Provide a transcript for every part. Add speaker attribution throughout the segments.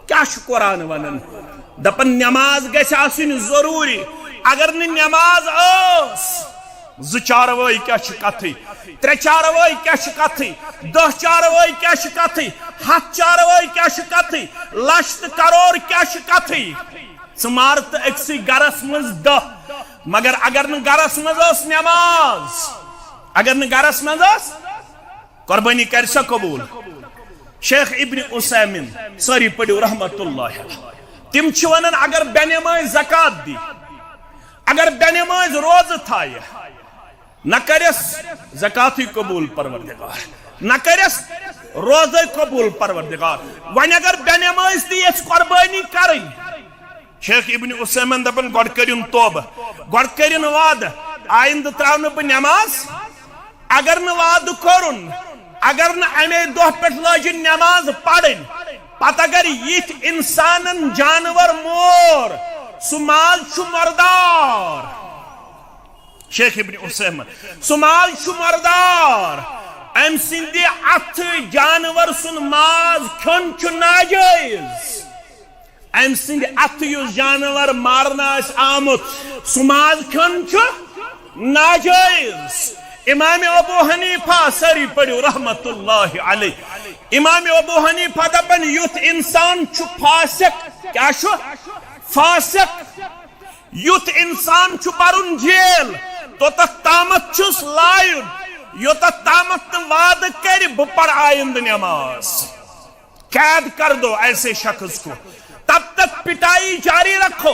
Speaker 1: क्या कुरान वनान दपन नमाज गछ आसुन जरूरी अगर न नमाज ज चारवाई क्या कथी 3 चारवाई क्या कथी 10 चारवाई क्या कथी 7 चारवाई क्या कथी लक्ष करोड़ क्या कथी मारत अक्सी गरस मज 10 मगर अगर न गरस मज नमाज अगर न गरस मज कुर्बानी कर सा कबूल। शेख इब्न उसैमिन सारी पढ़ो रहमतुल्लाह तिम वनान अगर बेनमाज ज़कात दी अगर बेनमाज रोज थाय न करस ज़कात कबूल परवरदिगार न करस रोज कबूल परवरदिगार वन अगर बेनमाज दी कुर्बानी कर शेख इब्न उसैमिन दपन गोड करिन तौबा गोड करिन वाद आइंद त्रावन ब नमाज अगर न वाद करुन अगर न अमे दो पे लजिन नमाज पढ़न पत अगर यिथ इंसान जानवर मोर सुमाल मरदार शेख इब्न उसैमिन सुमाल मरदार अम सिंदि अथ जानवर सुन माज खन नाजायज अम सिंदि अथ जानवर मारना आमुत सुमाज खन नाजायज। इमाम अबू हनीफा सारी पढ़ो रहमतुल्लाह अलैह इमाम अबू हनीफा दपन युथ इंसान फासिक क्या फासिक युथ इंसान परुन जेल तो तामत चुस लायुन योत तामत वाद कर ब पढ़ आइंद नमाज कैद कर दो ऐसे शख्स को तब तक पिटाई जारी रखो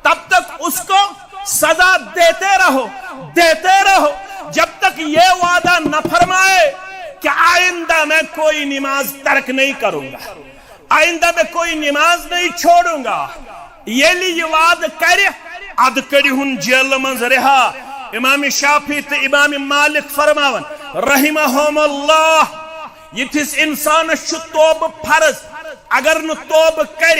Speaker 1: तब तक उसको सजा देते रहो जब तक ये वादा न फरमाए कि आइंदा मैं कोई नमाज तर्क नहीं करूंगा आइंदा मैं कोई नमाज नहीं छोड़ूंगा ये वाद कर अद करिहुन जेल मज रिहा। इमाम शाफी तो इमाम मालिक फरमावन रहिमहुमुल्लाह यिथिस इंसान तौब फर्ज अगर न तौब कर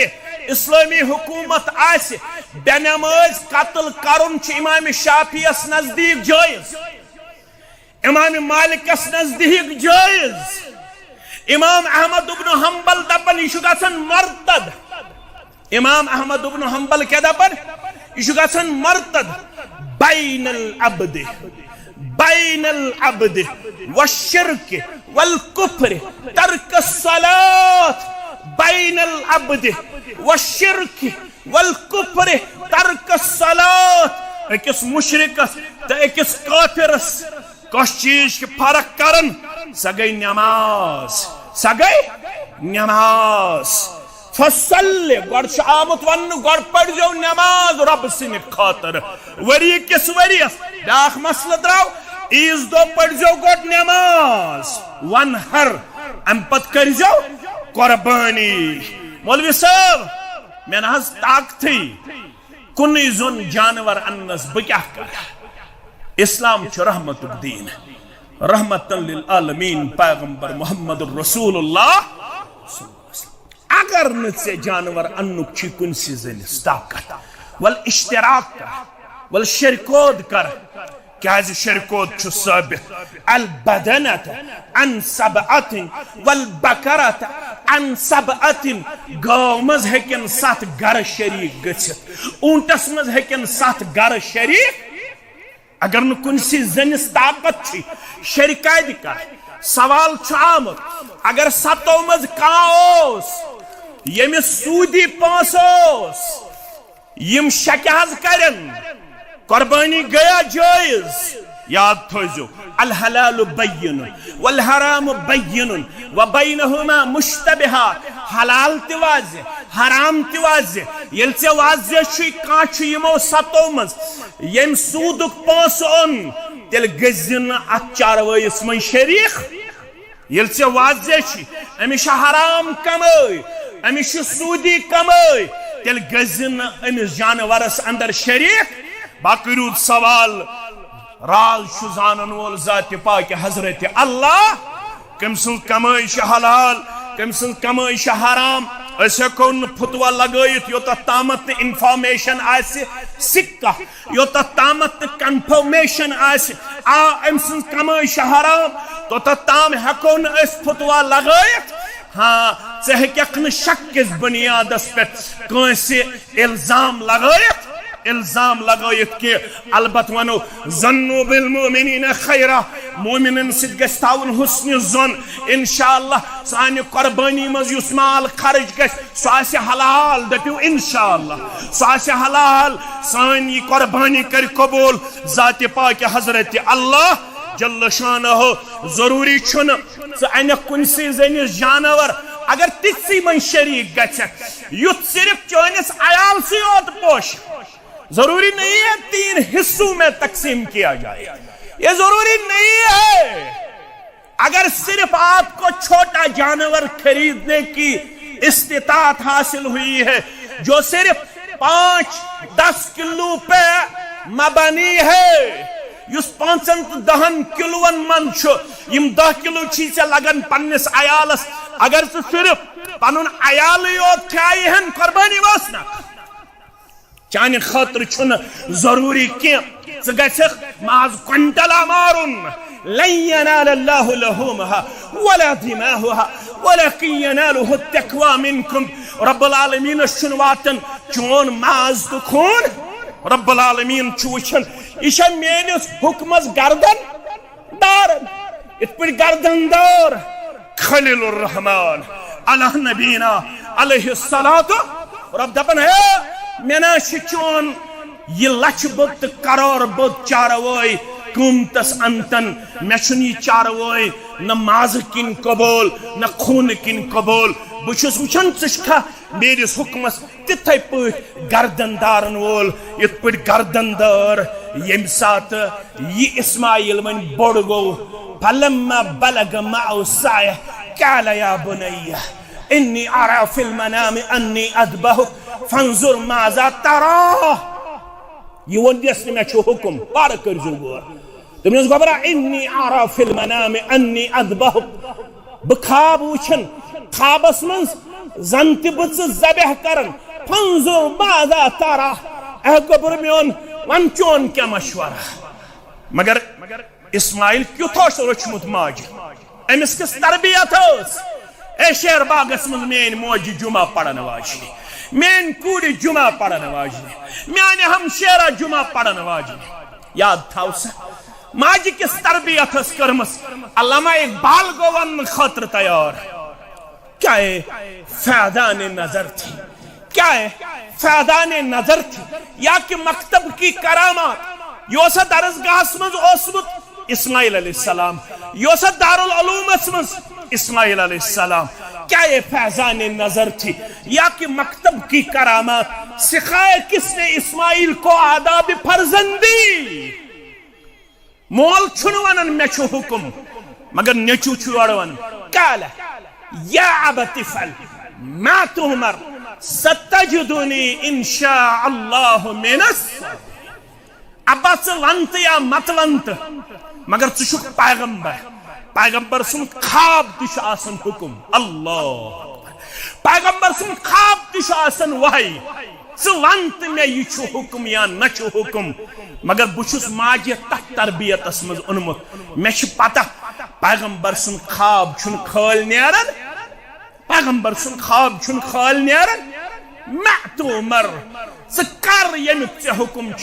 Speaker 1: इस्लामी हुकूमत आसे बेनमाज कत्ल करुन इमाम शाफियस नजदीक जायज इमाम मालिकस नजदीक जायज। इमाम अहमद इब्न हंबल दपन यह गसन मर्तद इमाम अहमद इब्न हंबल क्या दपन यह गसन मर्तद बैनल अब्द वश्शिर्क वल कुफ्र तर्क सलात बैनल अब्द वश्शिर्क वल कुफ्र तर्क सलात अकिस मुशरिकस तो अकिस काफिरस कस चीज की फर्क करन स गई नमाज फसल गोड आमुत वन गोड पढ़ जो नमाज रब सिन खातर वरी किस वरियस ब्याख मसल द्राव ईज दो पढ़ जो गोड नमाज वन हर अम पत कर जो कुर्बानी। मौलवी साहब मैं ना ताकत कुन जोन जानवर अन्नस ब क्या कर इस्लाम रहमतुल दीन रहमतन लिल आलमीन पैगंबर मोहम्मद रसूलुल्लाह अगर न से जानवर अन्नुक छी कुन सी जनिस ताकत वल इश्तिराक कर वल शरकोद कर क्या शरकोद छु साबित अल बदनत अन सबअतिन वल बकरत अन सबअतिन गाव मज हेकन 7 गर शरीक गछित ऊंटस मज हेकन 7 गर शरीक अगर न कुनसी जनिस ताकत छी शरकायद का सवाल आमुत अगर 7 मज काओस यमिस सूदी पांसोस यम शक्याज करन कुर्बानी गया जायज। याद थोजो अल हलाल बैयिन वल हराम बैयिन व बैनहुमा मुश्तबिहात हलाल तिवाज हराम तिवाज यल से वाजे छी काछ यमो 7 मज यम सूदुक पांस ओन तेल गजिन अत चारवयस मन शरीक यल से वाजे छी अमिश हराम कमाई अमिश सूदी कमाई तेल गजिन अमिश जानवरस अंदर शरीक। बाकी रूद सवाल राज शुजानन वोल जात पाक हजरत अल्लाह कम सुन कमाई हलाल कम सुन कमाई हराम हको फुतवा लगत योत तामत इंफॉर्मेशन सिक्का योत तामत कंफर्मेशन अम सज कमाई हराम तोत ताम हको फुतवा लगत हाँ हेक न शक किस बुनियादस पे कंसे इल्जाम लगायत कि अलबत वनो जन्नु बिल मुमिनीन खैरा मोमिनन सित गस ताउन हुस्न जन इंशाअल्लाह सानि कुर्बानी मज युस माल खर्च गस सो आसे हलाल दपियो इंशाअल्लाह सो आसे हलाल सानि कुर्बानी कर कबूल जात पाक हजरत अल्लाह जल्ल शानहु जरूरी छुन स अन कुनसी जनिस जानवर अगर तिसी मन शरीक गछ युत सिर्फ चोनिस अयाल से योत पोश जरूरी नहीं है 3 हिस्सों में तकसीम किया जाए, ये जरूरी नहीं है। अगर सिर्फ आपको छोटा जानवर खरीदने की इस्तिताअत हासिल हुई है जो सिर्फ 5-10 किलो पे मबनी है, युस 5-10 किलोन मन 10 किलो चीज लगन पन्निस अयालस, अगर तो सिर्फ पनुन अयाल योत खायहन कुर्बानी वस ना चान खतर छुन जरूरी कि माज क्विंटला मारुन लन यनालल्लाहु लहुमहा वला दिमाहुहा वलकिन यनालुहु तक़वा मिनकुम। रब्बुल आलमीन छुन वातन चोन माज तो खून, रब्बुल आलमीन वुचन यह मेनिस हुक्मस गर्दन दारन इत पे गर्दन दार खलीलुर रहमान अला नबीना अलैहिस्सलातु। रब दपन है मेना चोन यह लच बुत करोड़ बुत चारवोई कुमतस अंतन मे यह चारवोई न माज किन कबूल न खून किन कबूल। बुछुस वुचन चा मेरिस हुक्मस तिथे पे गर्दनदारन वोल इत पे गर्दनदार यम सात यह इस्माइल वन बोड़ गो फलम्मा बलग माउ साय काल या बुनय्या इन्नी अरा फिल मनाम अन्नी अदबहु फंजुर माजा तरा। यह वो मे हुक्म पार कर तमिस गबरा इन्नी अरा फिल मनाम अन्नी अदबहु बह खाब वुचन खाबस मन जन तह जबह कर फंजुर माजा तरा गबर मोन वन चोन क्या मशवरा। मगर इस्माइल क्युथ रोचमुत माज अमिस किस तरबियत शेर बागस मज मेन मोज जुमा पढ़न वाजनी, मेन कूड़ जुमा पढ़न वाजनी, माने हम शेरा जुमा पढ़न वाजनी। याद था माज किस तरबियत कर्मस अल्लामा इकबाल गो वन खतर तैयार क्या फैदान नजर थी, क्या फैदान नजर थी या कि मकतब की करामात योस दरसगाहस मज ओसमुत इस्माइल अलैहिस्सलाम, योस दारुल उलूमस मज इस्माइल अलैहिस्सलाम। क्या ये फैजान नजर थी या कि मकतब की करामात सिखाए किसने इस्माइल को आदाब फर्जंदी। मोल छुन वनन मे छु हुक्म मगर नेचु छु अड़वन काला या अबति फल मा तुमर सतजुदुनी इंशाअल्लाह मिनस। अब्बा वंत या मत वंत मगर छु पैगंबर, पैगंबर सुन खाब दिश आसन हुक्म अल्लाह, पैगंबर सुन खाब दिश आसन वही वंत मे यह हुक्म या न हुक्म। मगर बुछुस माजे तथ तरबियतस मज उनमुत मे पता पैगंबर सुन खाब छुन खाल नेरन, पैगंबर सुन खाब छुन खाल नेरन। मै तो मर कर यमुक चे हुक्म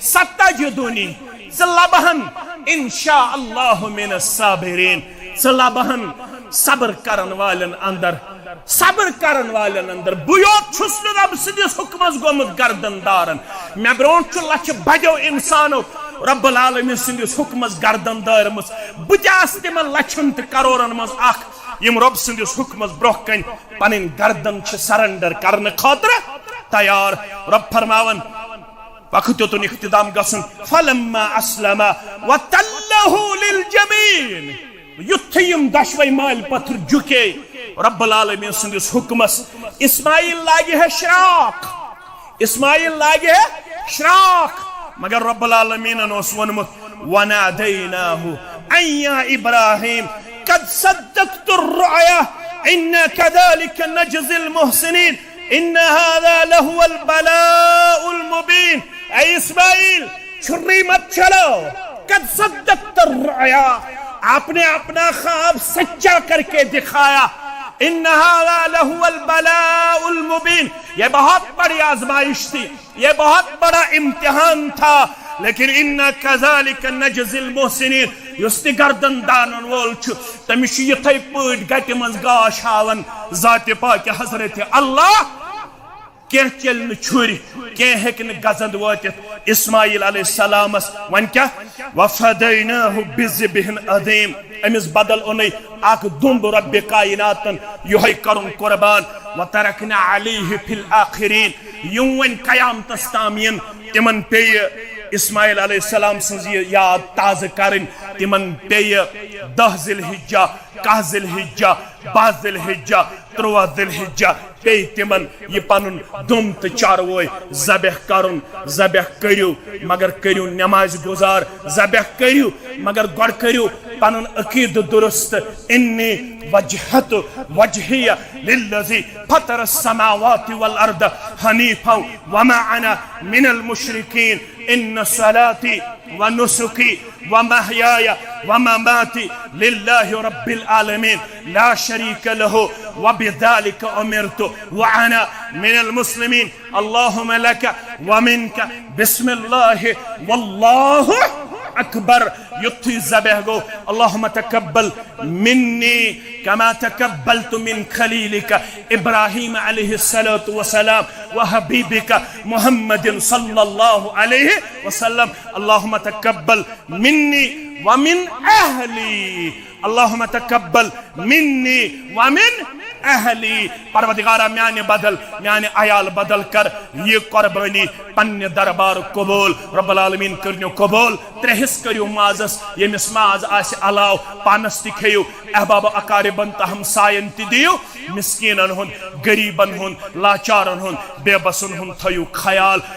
Speaker 1: सतजुदुनी लबहन इंशाअल्लाह मिनस साबिरीन, लबहन सब्र करन वालन अंदर, सब्र करन वालन अंदर। बुयोत छुस रब सिदिस हुक्मस गोमुत गर्दनदारन मे ब्रोंट लच बजो इंसानो रब्बुल आलमीन सिदिस हुक्मस गर्दनदार मस बुजास तिमन लछन त करोड़न मस अख यम रब सिदिस हुक्मस ब्रोह कन पनिन गर्दन छ सरेंडर करन खातिर तैयार। रब फरमावन वक्त तो इख्तिदाम गसन फलम्मा अस्लमा व तल्लहु लिल जबीन। युथयम दशवई माल पत्थर झुके रब्बुल आलमीन सिंदिस हुक्मस इस्माइल लागे है शराक, इस्माइल लागे है शराक। मगर रब्बुल आलमीन ओस वनमुत वनादैनाहु अय्या इब्राहिम कद सद्दक़तुर रुया इन्ना कज़ालिका नजज़िल मुहसिनीन इन्ना हाज़ा लहुवल बलाउल मुबीन। ऐ इस्माइल छुरी मत चलो, कद सद्दक़तुर रुया आपने अपना ख्वाब सच्चा करके दिखाया। इन्न हाज़ा लहुवल बलाउल मुबीन। ये बहुत बड़ी आजमाइश थी, ये बहुत बड़ा इम्तिहान था, लेकिन इन्ना कज़ालिक नजज़िल मुहसिनीन। युस गर्दन दानन वोल तमिस यथै पट गट मज गाश हावन ज़ात पाक हजरत अल्लाह। कह चल छुरी कह हेक गजंद वातित इस्माइल अलैहिस्सलामस वन क्या वफदैनाहु बिज़िबिहिन अज़ीम। अमिस बदल ओनै आक दुंब रब्बे कायनातन योहै करुन कुर्बान व तरकना अलैहि फिल आखिरीन। यूं वन कयामतस ताम यन तिमन पे इस्माइल अलैहिस्सलाम सज याद ताज़ करन। तिमन पे 10 ज़िलहिज्जा 10 ज़िलहिज्जा 12 ज़िलहिज्जा 13 ज़िलहिज्जा पे तिमन ये पनुन दुम तो चारवोय ज़बह करुन। ज़बह करियो मगर करियो नमाज गुजार। ज़बह करियो मगर गड़ करियो पनुन अकीद दुरुस्त। इन्नी वजहतु वजहिया लिल्लज़ी फतर समावाति वल अर्द हनीफा व मा अना मिनल मुशरिकीन। इन्न सलाती व नुसुकी व महयाय व ममाती लिल्लाहि रब्बिल आलमीन ला शरीक लहु व बिज़ालिका उमिरतु व अना मिनल मुस्लिमीन। अल्लाहुम्मा लका व मिनका बिस्मिल्लाहि वल्लाहु अकबर। युत्थी ज़बह गो अल्लाहुम्मा तकब्बल मिन्नी कमा तकब्बलतु मिन खलीलिका इब्राहीम अलैहिस्सलातु वस्सलाम व हबीबिका मुहम्मदिन सल्लल्लाहु अलैहि वसल्लम। अल्लाहुम्मा तकब्बल मिन्नी व मिन अहली। अल्लाहुम्मा तकब्बल मिन्नी व मिन अहली। परवरदिगारा म्याने बदल म्याने आयाल बदल कर ये कुर्बानी पन्ने दरबार कबूल। रब्बुल आलमीन करनो कबूल। 3 हिस्स करियो माजस यमिस माज आस अलाव पानस ति खियो अहबाब अकारिबन त हमसायन ति दियो। मिस्कीनन हुन गरीबन हुन लाचारन हुन बेबसन हुन थयो ख्याल।